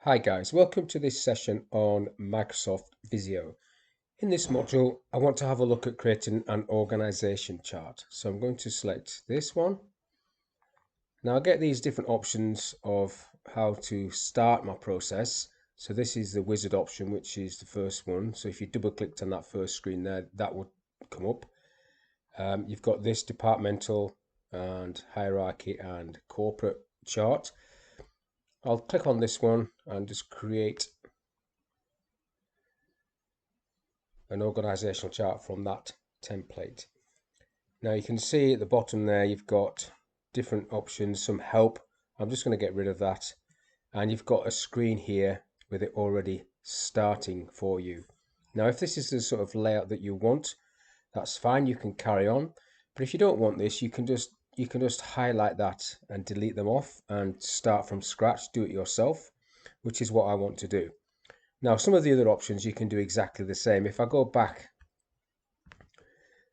Hi guys, welcome to this session on Microsoft Visio. In this module, I want to have a look at creating an organization chart. So I'm going to select this one. Now I get these different options of how to start my process. So this is the wizard option, which is the first one. So if you double clicked on that first screen there, that would come up. You've got this departmental and hierarchy and corporate chart. I'll click on this one and just create an organizational chart from that template. Now you can see at the bottom there you've got different options, some help. I'm just going to get rid of that, and you've got a screen here with it already starting for you. Now if this is the sort of layout that you want, that's fine, you can carry on. But if you don't want this, you can just highlight that and delete them off and start from scratch, do it yourself, which is what I want to do. Now some of the other options you can do exactly the same. If I go back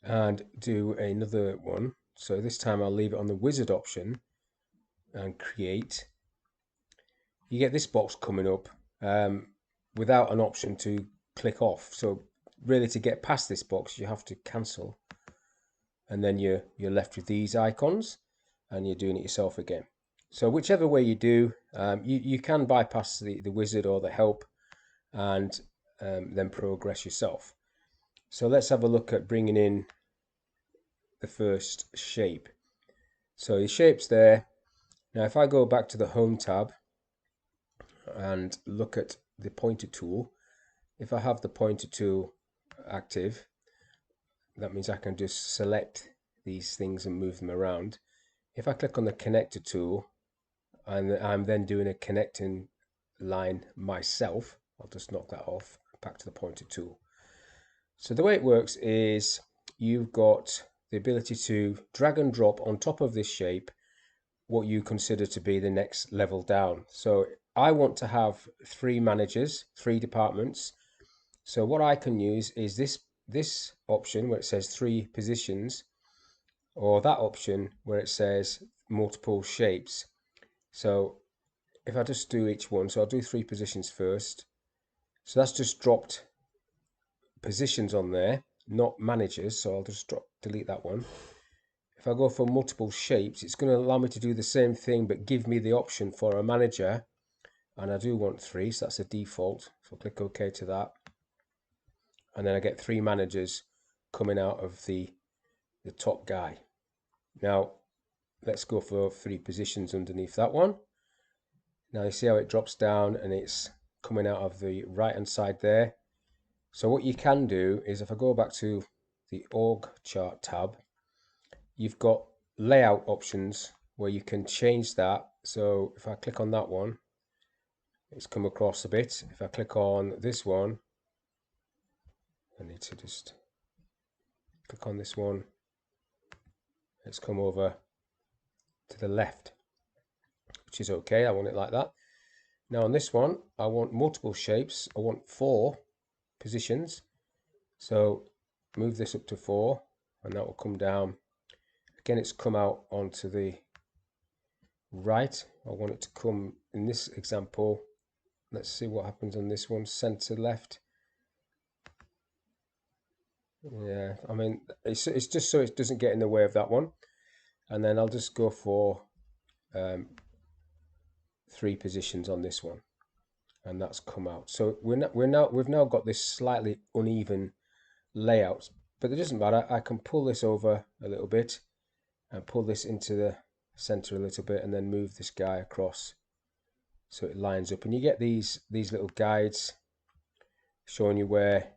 and do another one, so this time I'll leave it on the wizard option and create, you get this box coming up without an option to click off. So really, to get past this box you have to cancel, and then you're left with these icons and you're doing it yourself again. So whichever way you do, you can bypass the wizard or the help and then progress yourself. So let's have a look at bringing in the first shape. So the shape's there. Now if I go back to the home tab and look at the pointer tool, if I have the pointer tool active, that means I can just select these things and move them around. If I click on the connector tool and I'm then doing a connecting line myself, I'll just knock that off, back to the pointer tool. So the way it works is you've got the ability to drag and drop on top of this shape what you consider to be the next level down. So I want to have 3 managers, 3 departments. So what I can use is this option where it says 3 positions, or that option where it says multiple shapes. So if I just do each one, so I'll do 3 positions first. So that's just dropped positions on there, not managers. So I'll just delete that one. If I go for multiple shapes, it's going to allow me to do the same thing but give me the option for a manager, and I do want 3, so that's the default. So I'll click OK to that, and then I get 3 managers coming out of the top guy. Now let's go for 3 positions underneath that one. Now you see how it drops down and it's coming out of the right hand side there. So what you can do is, if I go back to the org chart tab, you've got layout options where you can change that. So if I click on that one, it's come across a bit. If I click on this one, I need to just click on this one, it's come over to the left, which is okay. I want it like that. Now on this one, I want multiple shapes. I want 4 positions. So move this up to 4 and that will come down. Again, it's come out onto the right. I want it to come, in this example, let's see what happens on this one, center left. Yeah, I mean, it's just so it doesn't get in the way of that one. And then I'll just go for 3 positions on this one, and that's come out. So we've now got this slightly uneven layout, but it doesn't matter. I can pull this over a little bit and pull this into the center a little bit, and then move this guy across so it lines up, and you get these little guides showing you where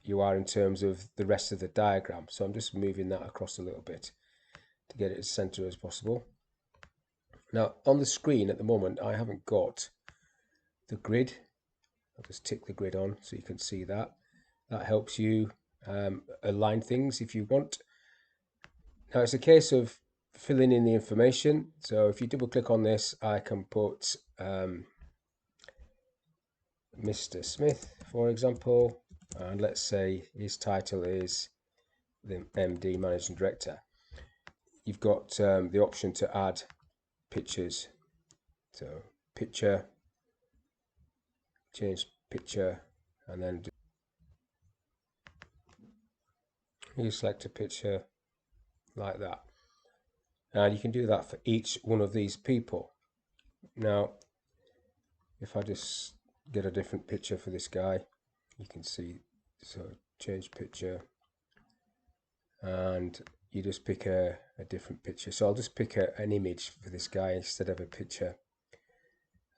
you are in terms of the rest of the diagram. So I'm just moving that across a little bit to get it as center as possible. Now on the screen at the moment I haven't got the grid. I'll just tick the grid on so you can see that. That helps you align things if you want. Now it's a case of filling in the information. So if you double click on this, I can put Mr. Smith, for example, and let's say his title is the MD, Managing Director. You've got the option to add pictures. So picture, change picture, and then you select a picture like that, and you can do that for each one of these people. Now if I just get a different picture for this guy, you can see, so change picture, and you just pick a different picture. So I'll just pick an image for this guy instead of a picture.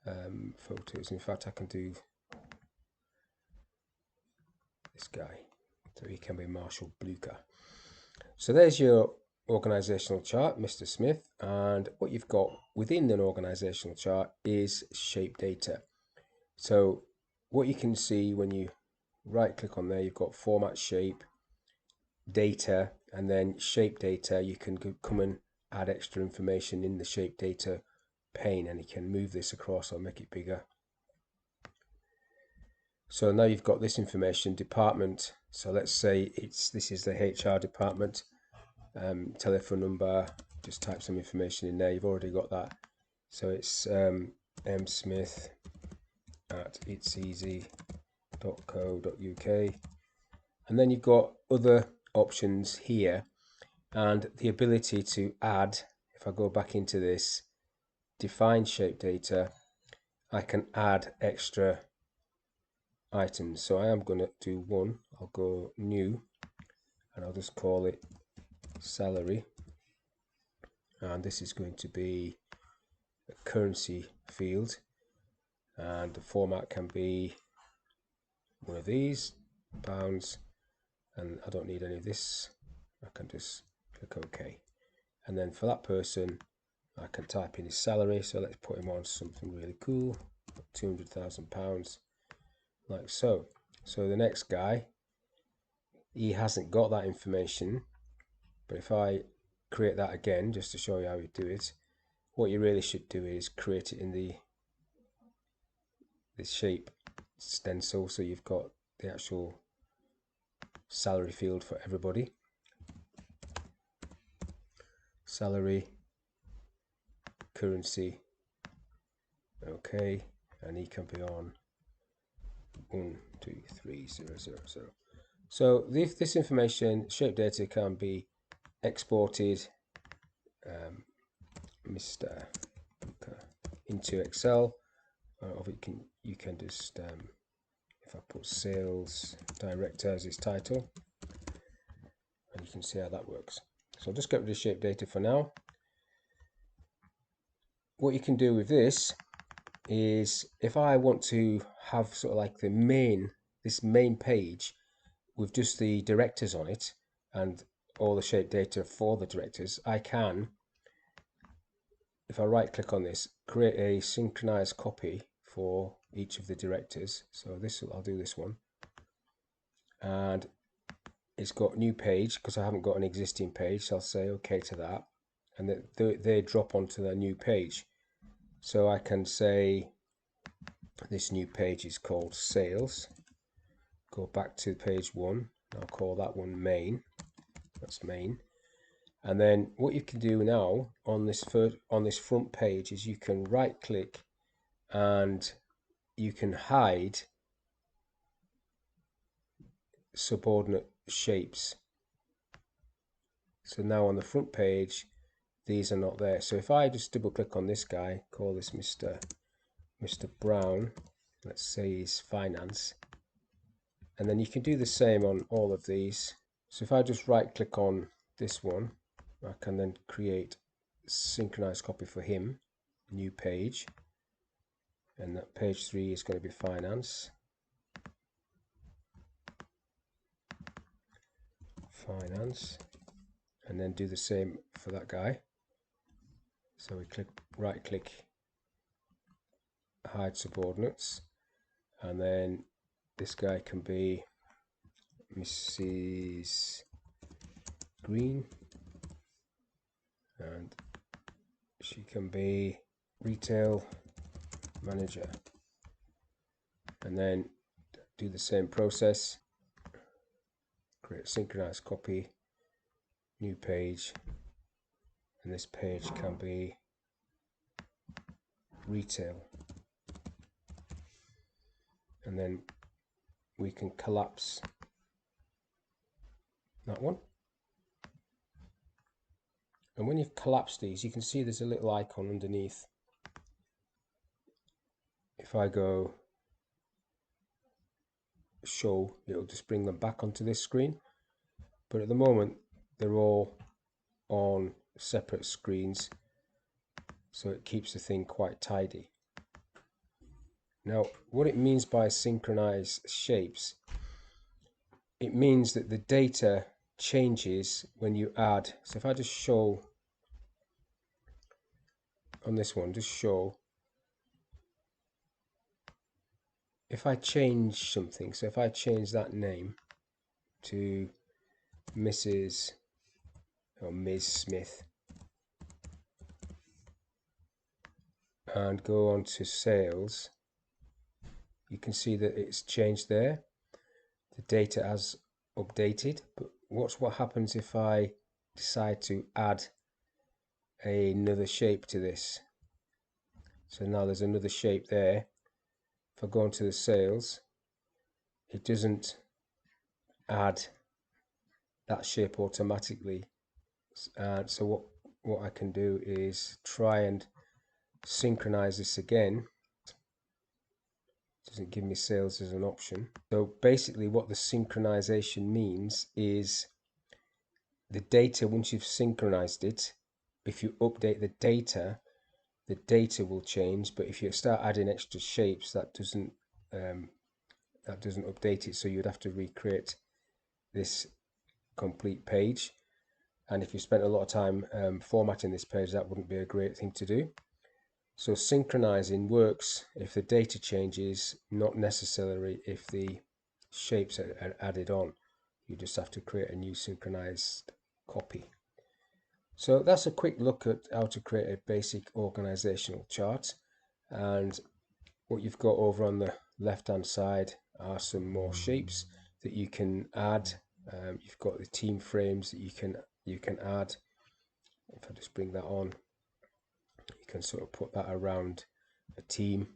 Photos, in fact I can do this guy, so he can be Marshall Blucher. So there's your organisational chart, Mr. Smith, and what you've got within an organisational chart is shape data. So what you can see when you right click on there, you've got format shape, data, and then shape data. You can come and add extra information in the shape data pane, and you can move this across or make it bigger. So now you've got this information, department. So let's say this is the HR department, telephone number, just type some information in there. You've already got that. So it's msmith@itseasy.co.uk, and then you've got other options here, and the ability to add. If I go back into this, define shape data, I can add extra items. So I am going to do one. I'll go new, and I'll just call it salary, and this is going to be a currency field, and the format can be one of these, pounds, and I don't need any of this. I can just click OK, and then for that person I can type in his salary. So let's put him on something really cool, £200,000, like so. So the next guy, he hasn't got that information, but if I create that again just to show you how you do it, what you really should do is create it in this shape stencil, so you've got the actual salary field for everybody. Salary, currency, okay, and he can be on 123000. So if this information, shape data, can be exported, Mr. Booker, into Excel, or you can just if I put sales director as its title, and you can see how that works. So I'll just get rid of shape data for now. What you can do with this is, if I want to have sort of like this main page with just the directors on it and all the shape data for the directors, I can, if I right click on this, create a synchronized copy for each of the directors. So I'll do this one, and it's got new page because I haven't got an existing page, so I'll say OK to that, and they drop onto the new page. So I can say this new page is called sales, go back to page 1, I'll call that one main, that's main. And then what you can do now on this front page is you can right click and you can hide subordinate shapes. So now on the front page these are not there. So if I just double click on this guy, call this Mr. Brown, let's say he's finance, and then you can do the same on all of these. So if I just right click on this one, I can then create synchronized copy for him, new page, and that page 3 is going to be finance, and then do the same for that guy. So we right click, hide subordinates, and then this guy can be Mrs. Green, and she can be retail manager, and then do the same process, create synchronized copy, new page, and this page can be retail. and then we can collapse that one. And when you've collapsed these, you can see there's a little icon underneath. If I go show, it'll just bring them back onto this screen, but at the moment they're all on separate screens, so it keeps the thing quite tidy. Now, what it means by synchronize shapes, it means that the data changes when you add. So if I just show on this one, just show, if I change something, so if I change that name to Mrs. or Ms. Smith and go on to sales, you can see that it's changed there. The data has updated, but watch what happens if I decide to add another shape to this. So now there's another shape there. If I go into the sales, it doesn't add that shape automatically. And so what I can do is try and synchronize this again. It doesn't give me sales as an option. So basically what the synchronization means is the data, once you've synchronized it, if you update the data will change, but if you start adding extra shapes, that doesn't update it, so you'd have to recreate this complete page. And if you spent a lot of time formatting this page, that wouldn't be a great thing to do. So synchronizing works if the data changes, not necessarily if the shapes are added on. You just have to create a new synchronized copy. So that's a quick look at how to create a basic organizational chart. And what you've got over on the left hand side are some more shapes that you can add. You've got the team frames that you can add. If I just bring that on, you can sort of put that around a team.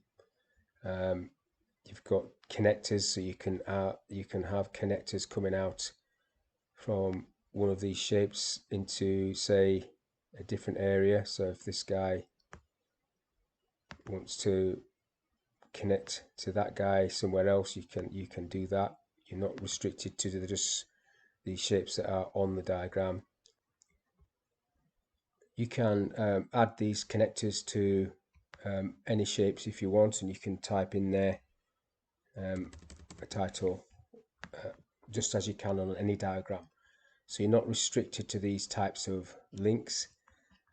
You've got connectors, so you can have connectors coming out from one of these shapes into, say, a different area. So if this guy wants to connect to that guy somewhere else, you can do that. You're not restricted to just these shapes that are on the diagram. You can add these connectors to any shapes if you want, and you can type in there a title just as you can on any diagram. So you're not restricted to these types of links.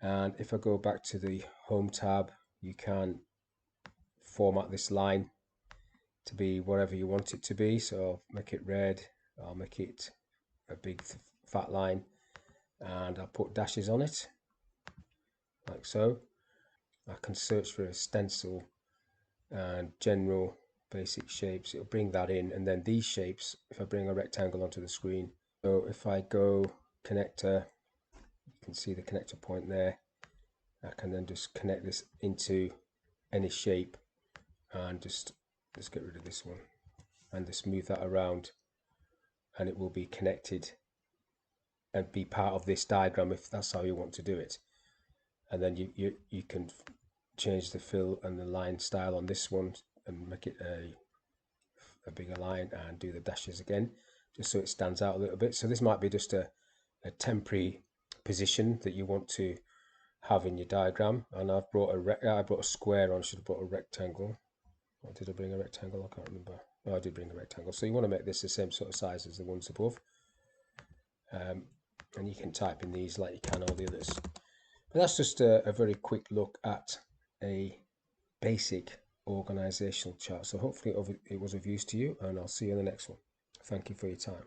And if I go back to the home tab, you can format this line to be whatever you want it to be. So I'll make it red, I'll make it a big fat line, and I'll put dashes on it like so. I can search for a stencil and general basic shapes, it'll bring that in. And then these shapes, if I bring a rectangle onto the screen, so if I go connector, you can see the connector point there. I can then just connect this into any shape and just get rid of this one and just move that around, and it will be connected and be part of this diagram if that's how you want to do it. And then you can change the fill and the line style on this one and make it a bigger line, and do the dashes again just so it stands out a little bit. So this might be just a temporary position that you want to have in your diagram. And I've brought a square on. I should have brought a rectangle. Or did I bring a rectangle? I can't remember. No, I did bring a rectangle. So you want to make this the same sort of size as the ones above. And you can type in these like you can all the others. But that's just a very quick look at a basic organizational chart. So hopefully it was of use to you, and I'll see you in the next one. Thank you for your time.